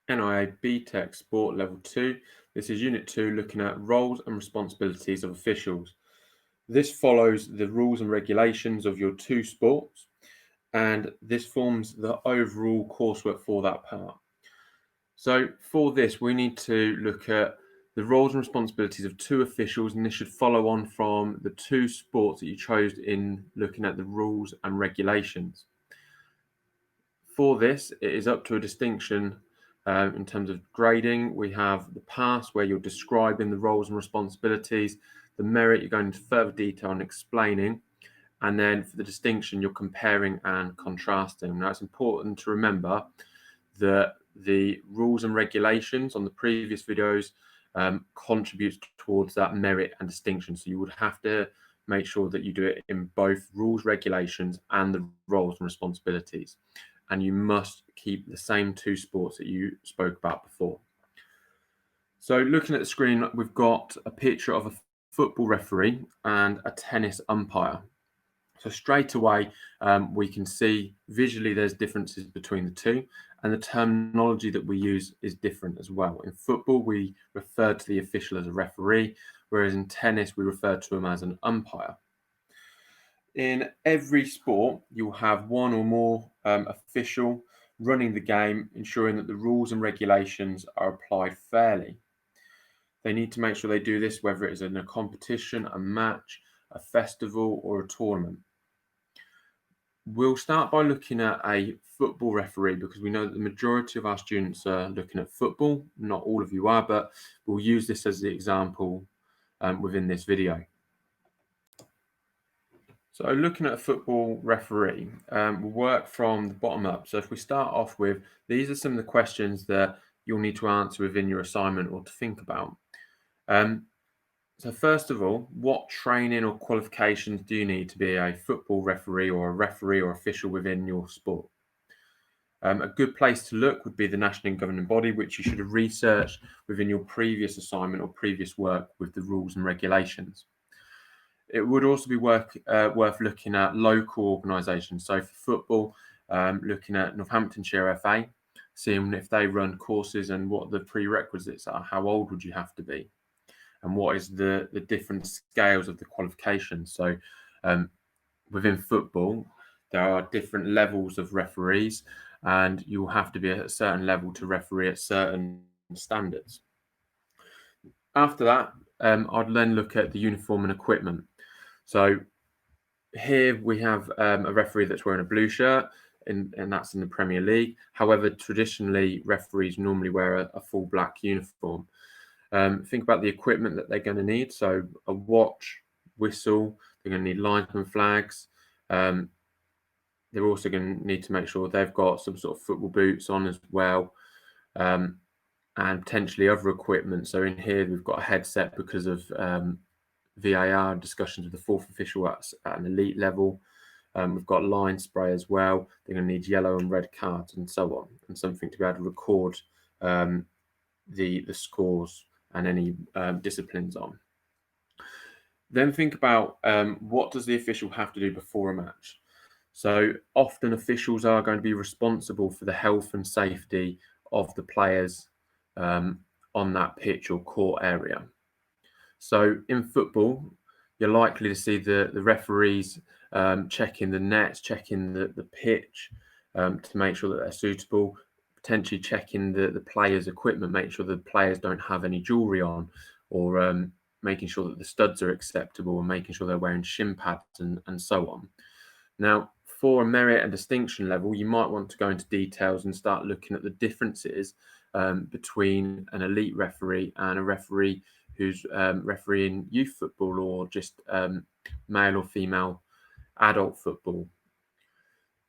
NIA BTEC Sport Level 2. This is Unit 2, looking at roles and responsibilities of officials. This follows the rules and regulations of your two sports, and this forms the overall coursework for that part. So for this, we need to look at the roles and responsibilities of two officials, and this should follow on from the two sports that you chose in looking at the rules and regulations. For this, it is up to a distinction in terms of grading. We have the pass, where you're describing the roles and responsibilities. The merit, you're going into further detail and explaining. And then for the distinction, you're comparing and contrasting. Now, it's important to remember that the rules and regulations on the previous videos contributes towards that merit and distinction. So you would have to make sure that you do it in both rules, regulations, and the roles and responsibilities. And you must keep the same two sports that you spoke about before. So looking at the screen, we've got a picture of a football referee and a tennis umpire. So straight away, we can see visually there's differences between the two, and the terminology that we use is different as well. In football, we refer to the official as a referee, whereas in tennis, we refer to him as an umpire. In every sport, you'll have one or more official running the game, ensuring that the rules and regulations are applied fairly. They need to make sure they do this, whether it is in a competition, a match, a festival, or a tournament. We'll start by looking at a football referee, because we know that the majority of our students are looking at football. Not all of you are, but we'll use this as the example within this video. So looking at a football referee, we'll work from the bottom up. So if we start off with, these are some of the questions that you'll need to answer within your assignment or to think about. So first of all, what training or qualifications do you need to be a football referee or official within your sport? A good place to look would be the national governing body, which you should have researched within your previous assignment or previous work with the rules and regulations. It would also be worth looking at local organisations. So for football, looking at Northamptonshire FA, seeing if they run courses and what the prerequisites are. How old would you have to be? And what is the different scales of the qualifications? So within football, there are different levels of referees, and you'll have to be at a certain level to referee at certain standards. After that, I'd then look at the uniform and equipment. So here we have a referee that's wearing a blue shirt, and that's in the Premier League. However, traditionally, referees normally wear a full black uniform. Think about the equipment that they're going to need. So a watch, whistle, they're going to need linesman flags. They're also going to need to make sure they've got some sort of football boots on as well, and potentially other equipment. So in here, we've got a headset because of VAR discussions with the fourth official at an elite level. We've got line spray as well. They're going to need yellow and red cards and so on, and something to be able to record the scores and any disciplines on. Then think about what does the official have to do before a match. So often officials are going to be responsible for the health and safety of the players on that pitch or court area. So in football, you're likely to see the referees checking the nets, checking the pitch to make sure that they're suitable, potentially checking the players' equipment, make sure the players don't have any jewellery on, or making sure that the studs are acceptable, and making sure they're wearing shin pads and so on. Now, for a merit and distinction level, you might want to go into details and start looking at the differences between an elite referee and a referee who's refereeing youth football or just male or female adult football.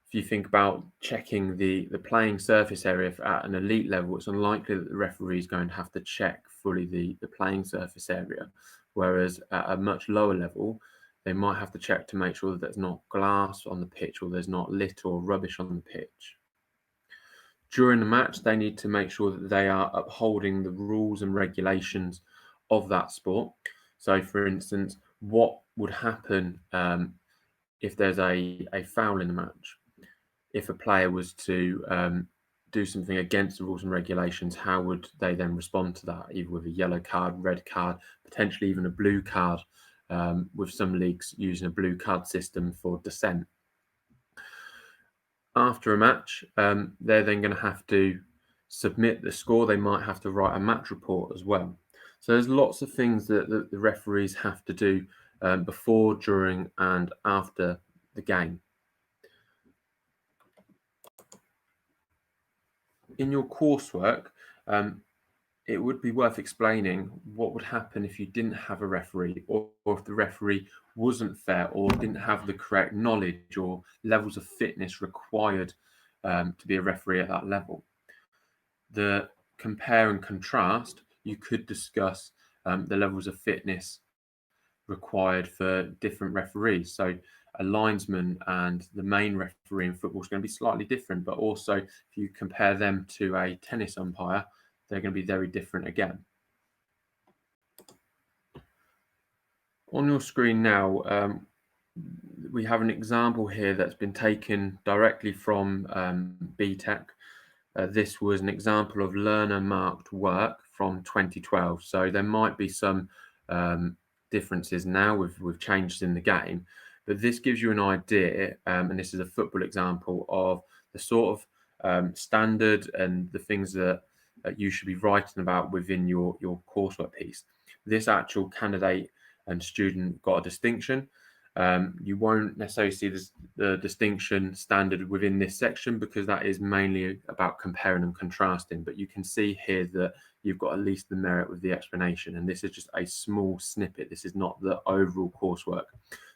If you think about checking the playing surface area at an elite level, it's unlikely that the referee is going to have to check fully the playing surface area, whereas at a much lower level, they might have to check to make sure that there's not glass on the pitch or there's not litter or rubbish on the pitch. During the match, they need to make sure that they are upholding the rules and regulations of that sport. So, for instance, what would happen if there's a foul in the match? If a player was to do something against the rules and regulations, how would they then respond to that, either with a yellow card, red card, potentially even a blue card, with some leagues using a blue card system for dissent. After a match, they're then going to have to submit the score. They might have to write a match report as well. So there's lots of things that the referees have to do before, during, and after the game. In your coursework, it would be worth explaining what would happen if you didn't have a referee, or if the referee wasn't fair or didn't have the correct knowledge or levels of fitness required to be a referee at that level. The compare and contrast, you could discuss the levels of fitness required for different referees. So a linesman and the main referee in football is going to be slightly different, but also if you compare them to a tennis umpire, they're going to be very different again. On your screen now, we have an example here that's been taken directly from BTEC. This was an example of learner marked work from 2012. So there might be some differences now with changes in the game, but this gives you an idea, and this is a football example of the sort of standard and the things that you should be writing about within your coursework piece. This actual candidate and student got a distinction. You won't necessarily see the distinction standard within this section because that is mainly about comparing and contrasting, but you can see here that you've got at least the merit with the explanation, and this is just a small snippet. This is not the overall coursework.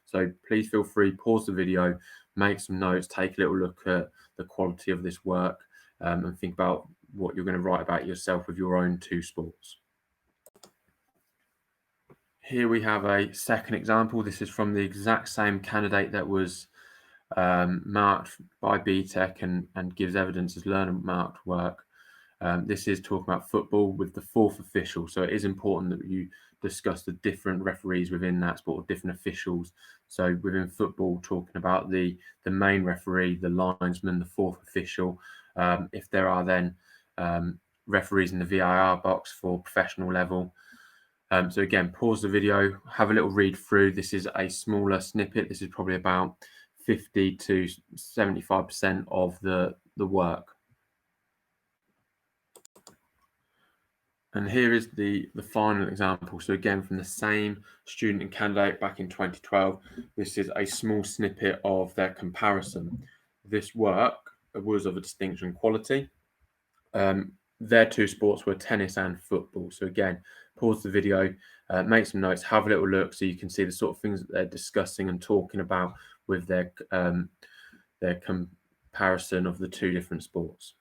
So please feel free, pause the video, make some notes, take a little look at the quality of this work, and think about what you're going to write about yourself with your own two sports. Here we have a second example. This is from the exact same candidate that was marked by BTEC and gives evidence as learner marked work. This is talking about football with the fourth official. So it is important that you discuss the different referees within that sport, different officials. So within football, talking about the main referee, the linesman, the fourth official. If there are then referees in the VAR box for professional level. So again, pause the video, have a little read through. This is a smaller snippet. This is probably about 50 to 75% of the work. And here is the final example. So again, from the same student and candidate back in 2012, this is a small snippet of their comparison. This work was of a distinction quality. Their two sports were tennis and football. So again, pause the video, make some notes, have a little look so you can see the sort of things that they're discussing and talking about with their comparison of the two different sports.